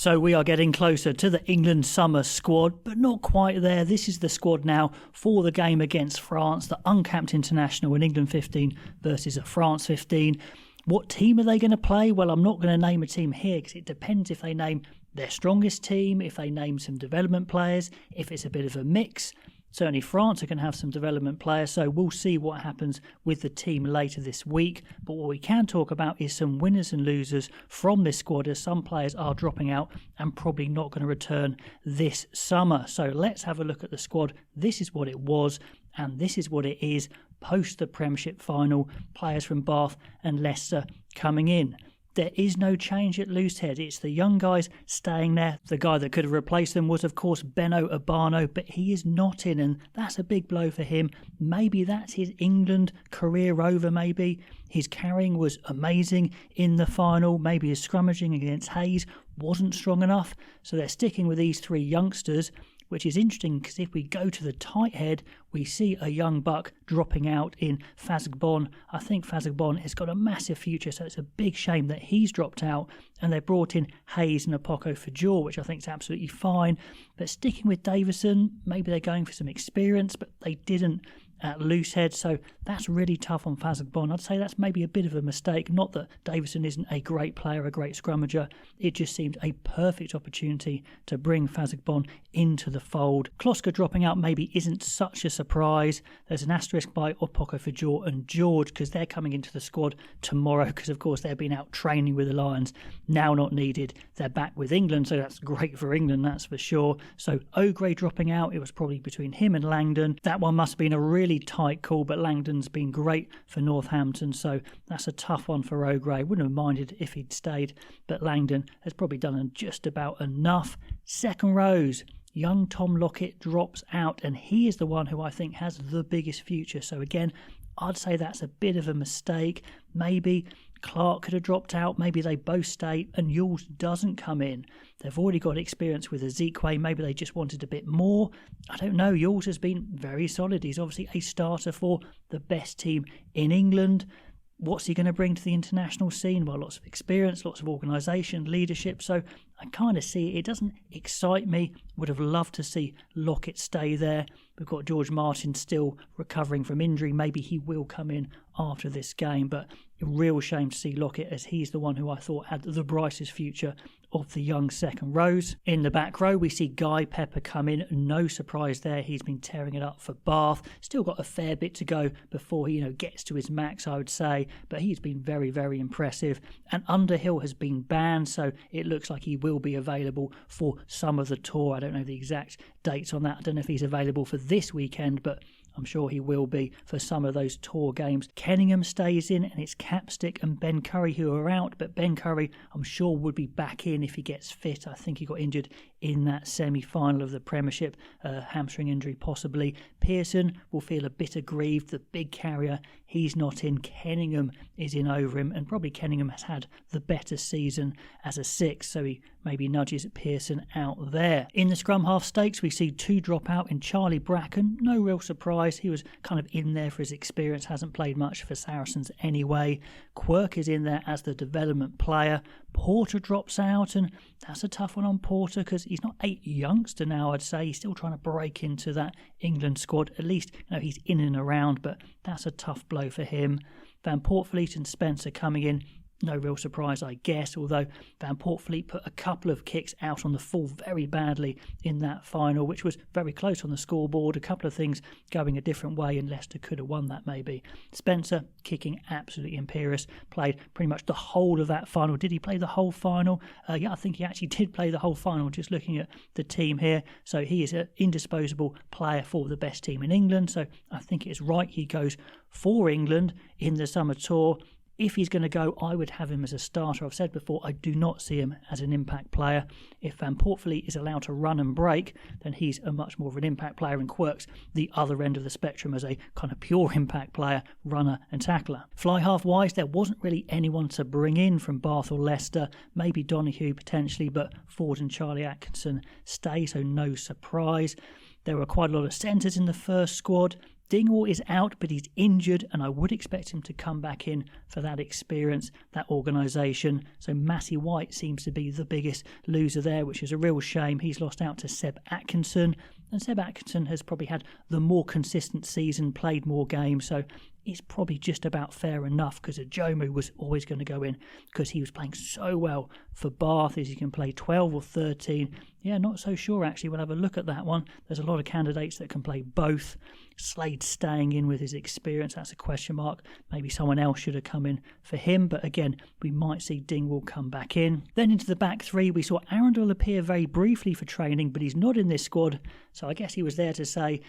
So we are getting closer to the England summer squad, but not quite there. This is the squad now for the game against France, the uncapped international in England 15 versus a France 15. What team are they going to play? Well, I'm not going to name a team here because it depends if they name their strongest team, if they name some development players, if it's a bit of a mix. Certainly France are going to have some development players, so we'll see what happens with the team later this week. But what we can talk about is some winners and losers from this squad, as some players are dropping out and probably not going to return this summer. So let's have a look at the squad. This is what it was, and this is what it is post the Premiership final. Players from Bath and Leicester coming in. There is no change at Loosehead. It's the young guys staying there. The guy that could have replaced them was, of course, Benno Urbano, but he is not in, and that's a big blow for him. Maybe that's his England career over, maybe. His carrying was amazing in the final. Maybe his scrummaging against Hayes wasn't strong enough. So they're sticking with these three youngsters, which is interesting because if we go to the tight head, we see a young buck dropping out in Fazagbon. I think Fazagbon has got a massive future, so it's a big shame that he's dropped out. And they brought in Hayes and Apoko Fajor, which I think is absolutely fine. But sticking with Davison, maybe they're going for some experience, but they didn't at Loosehead, so that's really tough on Fazagbon. I'd say that's maybe a bit of a mistake. Not that Davison isn't a great player, a great scrummager. It just seemed a perfect opportunity to bring Fazagbon into the fold. Kloska dropping out maybe isn't such a surprise. There's an asterisk by Apoko Fajor and George because they're coming into the squad tomorrow because, of course, they've been out training with the Lions. Now not needed. They're back with England, so that's great for England, that's for sure. So O'Grey dropping out, it was probably between him and Langdon. That one must have been a really tight call, but Langdon's been great for Northampton, so that's a tough one for O'Grey. Wouldn't have minded if he'd stayed, but Langdon has probably done just about enough. Second rows, young Tom Lockett drops out, and he is the one who I think has the biggest future. So again, I'd say that's a bit of a mistake. Maybe Clark could have dropped out, maybe they both stay and Yules doesn't come in. They've already got experience with Ezekwe, maybe they just wanted a bit more. I don't know, Yules has been very solid. He's obviously a starter for the best team in England. What's he going to bring to the international scene? Well, lots of experience, lots of organisation, leadership, so I kind of see it. It doesn't excite me. Would have loved to see Lockett stay there. We've got George Martin still recovering from injury. Maybe he will come in after this game, but a real shame to see Lockett, as he's the one who I thought had the brightest future of the young second rows. In the back row, we see Guy Pepper come in. No surprise there. He's been tearing it up for Bath. Still got a fair bit to go before he gets to his max, I would say, but he's been very, very impressive. And Underhill has been banned, so it looks like he will be available for some of the tour. I don't know the exact dates on that. I don't know if he's available for this weekend, but I'm sure he will be for some of those tour games. Kenningham stays in, and it's Capstick and Ben Curry who are out, but Ben Curry I'm sure would be back in if he gets fit. I think he got injured in that semi-final of the Premiership, hamstring injury possibly. Pearson will feel a bit aggrieved, the big carrier, he's not in. Kenningham is in over him, and probably Kenningham has had the better season as a six, so he maybe nudges Pearson out there. In the scrum half stakes, we see two drop out in Charlie Bracken. No real surprise, he was kind of in there for his experience, hasn't played much for Saracens anyway. Quirk is in there as the development player. Porter drops out, and that's a tough one on Porter because he's not a youngster now, I'd say. He's still trying to break into that England squad. At least he's in and around, but that's a tough blow for him. Van Portfleet and Spencer coming in. No real surprise, I guess, although Van Portfleet put a couple of kicks out on the full very badly in that final, which was very close on the scoreboard. A couple of things going a different way, and Leicester could have won that maybe. Spencer kicking absolutely imperious, played pretty much the whole of that final. Did he play the whole final? Yeah, I think he actually did play the whole final, just looking at the team here. So he is an indisposable player for the best team in England, so I think it's right he goes for England in the summer tour. If he's going to go, I would have him as a starter. I've said before, I do not see him as an impact player. If Van Portfleet is allowed to run and break, then he's a much more of an impact player, and Quirk's the other end of the spectrum as a kind of pure impact player, runner and tackler. Fly half-wise, there wasn't really anyone to bring in from Bath or Leicester. Maybe Donahue potentially, but Ford and Charlie Atkinson stay, so no surprise. There were quite a lot of centres in the first squad. Dingwall is out, but he's injured, and I would expect him to come back in for that experience, that organisation. So Matty White seems to be the biggest loser there, which is a real shame. He's lost out to Seb Atkinson, and Seb Atkinson has probably had the more consistent season, played more games, so it's probably just about fair enough, because Ajomu was always going to go in because he was playing so well for Bath. As he can play 12 or 13. Yeah, not so sure actually. We'll have a look at that one. There's a lot of candidates that can play both. Slade staying in with his experience, that's a question mark. Maybe someone else should have come in for him, but again, we might see Dingwall come back in. Then into the back three, we saw Arundel appear very briefly for training, but he's not in this squad, so I guess he was there to say,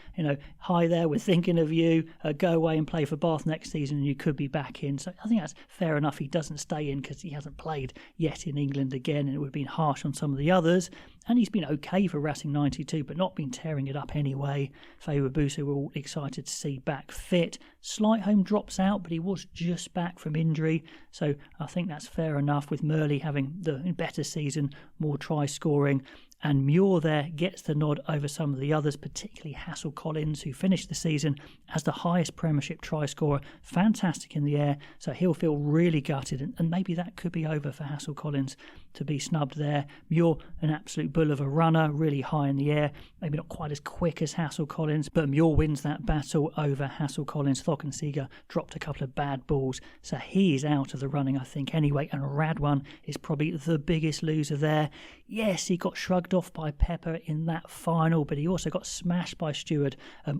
hi there, we're thinking of you, go away and play for Bath next season and you could be back in. So I think that's fair enough. He doesn't stay in because he hasn't played yet in England again, and it would have been harsh on some of the others. And he's been okay for Racing 92, but not been tearing it up anyway. Faye Wabusa, we're all excited to see back fit. Slightholme drops out, but he was just back from injury, so I think that's fair enough, with Murley having the better season, more try scoring. And Muir there gets the nod over some of the others, particularly Hassel Collins, who finished the season as the highest Premiership try scorer. Fantastic in the air, so he'll feel really gutted, and maybe that could be over for Hassel Collins to be snubbed there. Muir, an absolute bull of a runner, really high in the air, maybe not quite as quick as Hassel Collins, but Muir wins that battle over Hassel Collins. Thockenseger dropped a couple of bad balls, so he is out of the running, I think, anyway, and Radwan is probably the biggest loser there. Yes, he got shrugged off by Pepper in that final, but he also got smashed by Stewart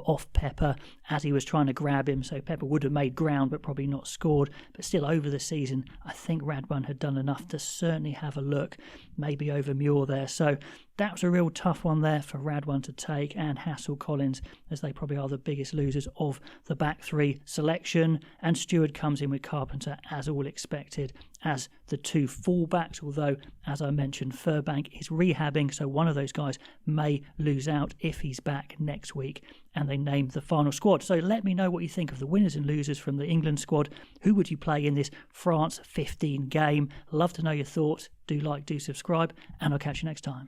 off Pepper as he was trying to grab him, so Pepper would have made ground but probably not scored. But still, over the season, I think Radwan had done enough to certainly have a look, maybe over Muir there. So that was a real tough one there for Radwan to take, and Hassel Collins, as they probably are the biggest losers of the back three selection. And Stewart comes in with Carpenter, as all expected, as the two fullbacks, although, as I mentioned, Furbank is rehabbing, so one of those guys may lose out if he's back next week. And they named the final squad. So let me know what you think of the winners and losers from the England squad. Who would you play in this France 15 game? Love to know your thoughts. Do like, do subscribe, and I'll catch you next time.